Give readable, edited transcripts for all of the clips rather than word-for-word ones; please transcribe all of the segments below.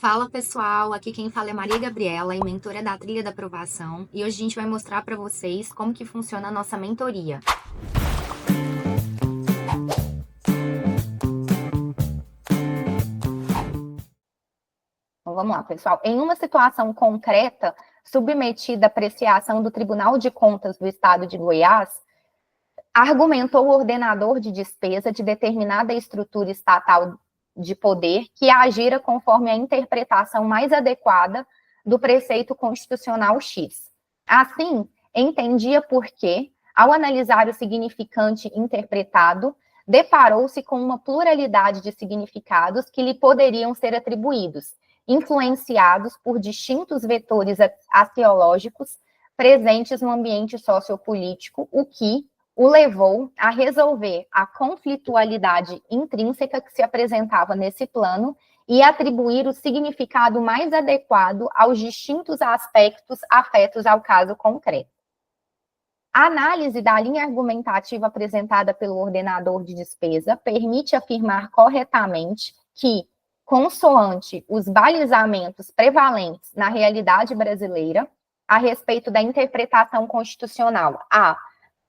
Fala pessoal, aqui quem fala é Maria Gabriela, mentora da Trilha da Aprovação, e hoje a gente vai mostrar para vocês como que funciona a nossa mentoria. Então, vamos lá, pessoal. Em uma situação concreta, submetida à apreciação do Tribunal de Contas do Estado de Goiás, argumentou o ordenador de despesa de determinada estrutura estatal de poder que agira conforme a interpretação mais adequada do preceito constitucional X. Assim, entendia por que, ao analisar o significante interpretado, deparou-se com uma pluralidade de significados que lhe poderiam ser atribuídos, influenciados por distintos vetores axiológicos presentes no ambiente sociopolítico, o que o levou a resolver a conflitualidade intrínseca que se apresentava nesse plano e atribuir o significado mais adequado aos distintos aspectos afetos ao caso concreto. A análise da linha argumentativa apresentada pelo ordenador de despesa permite afirmar corretamente que, consoante os balizamentos prevalentes na realidade brasileira a respeito da interpretação constitucional,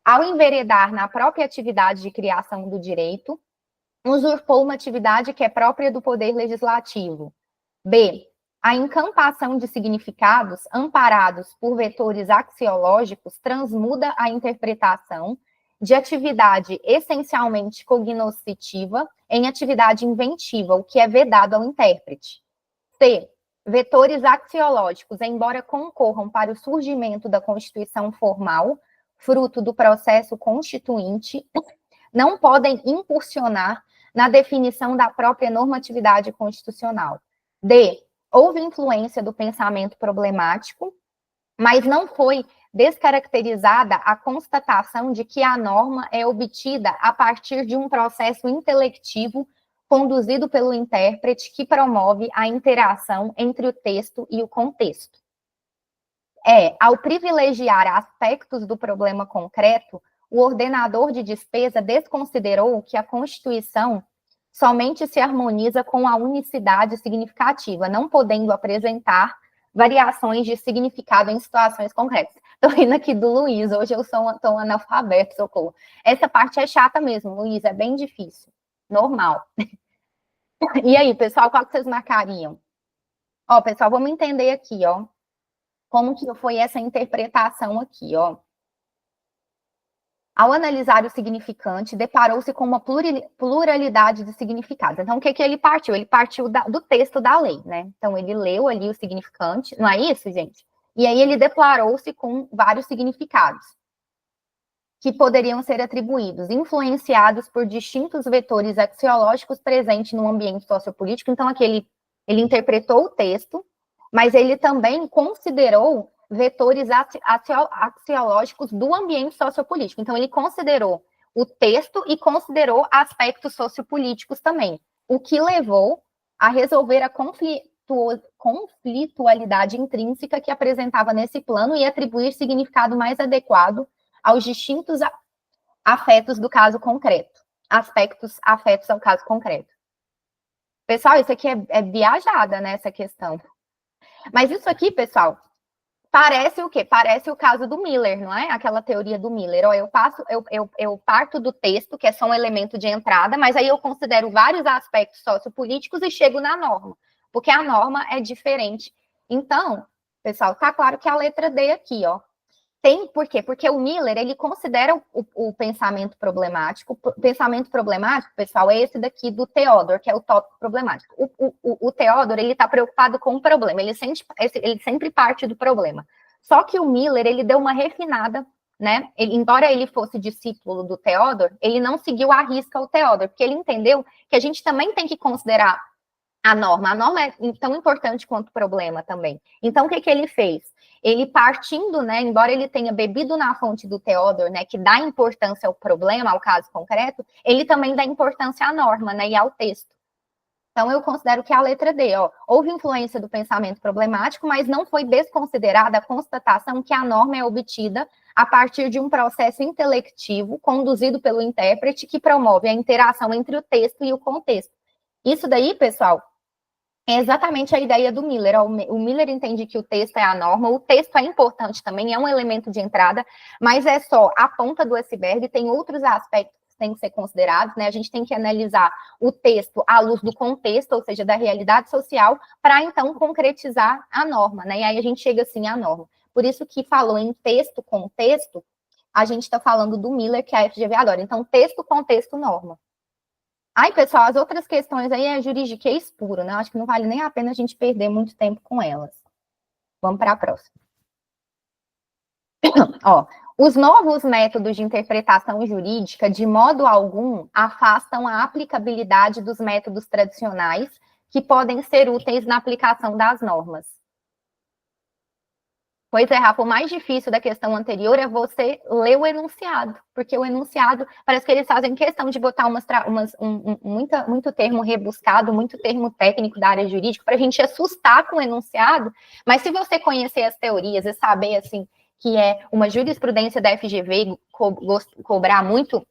ao enveredar na própria atividade de criação do direito, usurpou uma atividade que é própria do Poder Legislativo. B. A encampação de significados amparados por vetores axiológicos transmuda a interpretação de atividade essencialmente cognoscitiva em atividade inventiva, o que é vedado ao intérprete. C. Vetores axiológicos, embora concorram para o surgimento da Constituição formal, fruto do processo constituinte, não podem incursionar na definição da própria normatividade constitucional. D. Houve influência do pensamento problemático, mas não foi descaracterizada a constatação de que a norma é obtida a partir de um processo intelectivo conduzido pelo intérprete que promove a interação entre o texto e o contexto. Ao privilegiar aspectos do problema concreto, o ordenador de despesa desconsiderou que a Constituição somente se harmoniza com a unicidade significativa, não podendo apresentar variações de significado em situações concretas. Estou rindo aqui do Luiz, hoje eu sou um analfabeto, socorro. Essa parte é chata mesmo, Luiz, é bem difícil. Normal. E aí, pessoal, qual que vocês marcariam? Ó, pessoal, vamos entender aqui, ó, como que foi essa interpretação aqui, ó. Ao analisar o significante, deparou-se com uma pluralidade de significados. Então, o que ele partiu? Ele partiu do texto da lei, né? Então, ele leu ali o significante, não é isso, gente? E aí ele deparou-se com vários significados que poderiam ser atribuídos, influenciados por distintos vetores axiológicos presentes no ambiente sociopolítico. Então, aqui ele interpretou o texto, mas ele também considerou vetores axiológicos do ambiente sociopolítico. Então, ele considerou o texto e considerou aspectos sociopolíticos também, o que levou a resolver a conflitualidade intrínseca que apresentava nesse plano e atribuir significado mais adequado aos distintos afetos do caso concreto, aspectos afetos ao caso concreto. Pessoal, isso aqui é viajada, né, essa questão. Mas isso aqui, pessoal, parece o quê? Parece o caso do Miller, não é? Aquela teoria do Miller. Ó, eu parto do texto, que é só um elemento de entrada, mas aí eu considero vários aspectos sociopolíticos e chego na norma, porque a norma é diferente. Então, pessoal, tá claro que a letra D aqui, ó. Por quê? Porque o Miller, ele considera o pensamento problemático. O pensamento problemático, pessoal, é esse daqui do Theodor, que é o tópico problemático. O Theodor, ele está preocupado com o problema, ele sempre parte do problema. Só que o Miller, ele deu uma refinada, né? Embora ele fosse discípulo do Theodor, ele não seguiu à risca o Theodor, porque ele entendeu que a gente também tem que considerar a norma. A norma é tão importante quanto o problema também. Então, o que ele fez? Ele partindo, né, embora ele tenha bebido na fonte do Theodor, né, que dá importância ao problema, ao caso concreto, ele também dá importância à norma, né, e ao texto. Então, eu considero que é a letra D, ó, houve influência do pensamento problemático, mas não foi desconsiderada a constatação que a norma é obtida a partir de um processo intelectivo conduzido pelo intérprete que promove a interação entre o texto e o contexto. Isso daí, pessoal, É exatamente a ideia do Miller. O Miller entende que o texto é a norma, o texto é importante também, é um elemento de entrada, mas é só a ponta do iceberg, tem outros aspectos que têm que ser considerados, né? A gente tem que analisar o texto à luz do contexto, ou seja, da realidade social, para então concretizar a norma, né? E aí a gente chega assim à norma. Por isso que falou em texto, contexto, a gente está falando do Miller, que a FGV adora. Então, texto, contexto, norma. Ai, pessoal, as outras questões aí é juridiquês puro, né? Acho que não vale nem a pena a gente perder muito tempo com elas. Vamos para a próxima. Ó, os novos métodos de interpretação jurídica, de modo algum, afastam a aplicabilidade dos métodos tradicionais, que podem ser úteis na aplicação das normas. Pois é, Rafa, o mais difícil da questão anterior é você ler o enunciado, porque o enunciado, parece que eles fazem questão de botar muito termo rebuscado, muito termo técnico da área jurídica, para a gente assustar com o enunciado, mas se você conhecer as teorias e saber, assim, que é uma jurisprudência da FGV cobrar muito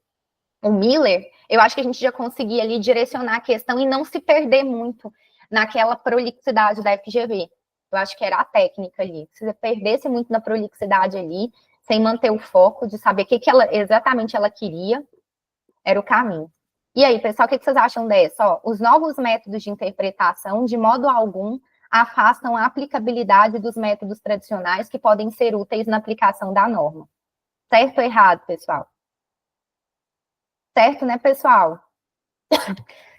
o Miller, eu acho que a gente já conseguia ali direcionar a questão e não se perder muito naquela prolixidade da FGV. Eu acho que era a técnica ali. Se você perdesse muito na prolixidade ali, sem manter o foco de saber o que ela exatamente ela queria, era o caminho. E aí, pessoal, o que vocês acham dessa? Ó, os novos métodos de interpretação, de modo algum, afastam a aplicabilidade dos métodos tradicionais que podem ser úteis na aplicação da norma. Certo ou errado, pessoal? Certo, né, pessoal?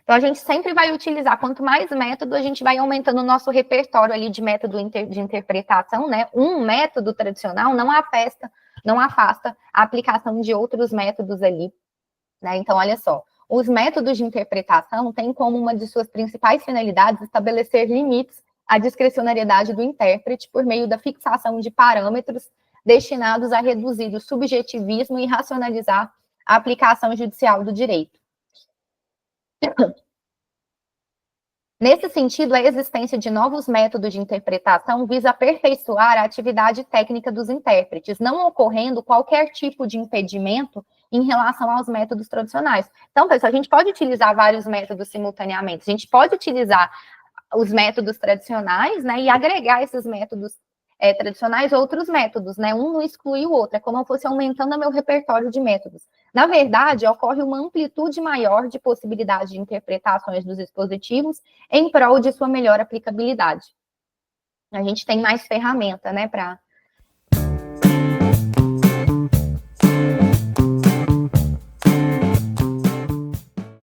Então, a gente sempre vai utilizar, quanto mais método, a gente vai aumentando o nosso repertório ali de método de interpretação, né? Um método tradicional não afasta a aplicação de outros métodos ali, né? Então, olha só, os métodos de interpretação têm como uma de suas principais finalidades estabelecer limites à discricionariedade do intérprete por meio da fixação de parâmetros destinados a reduzir o subjetivismo e racionalizar a aplicação judicial do direito. Nesse sentido, a existência de novos métodos de interpretação visa aperfeiçoar a atividade técnica dos intérpretes, não ocorrendo qualquer tipo de impedimento em relação aos métodos tradicionais. Então, pessoal, a gente pode utilizar vários métodos simultaneamente. A gente pode utilizar os métodos tradicionais, né, e agregar esses métodos tradicionais outros métodos, né? Um não exclui o outro, é como eu fosse aumentando o meu repertório de métodos. Na verdade, ocorre uma amplitude maior de possibilidades de interpretações dos dispositivos em prol de sua melhor aplicabilidade. A gente tem mais ferramenta, né, para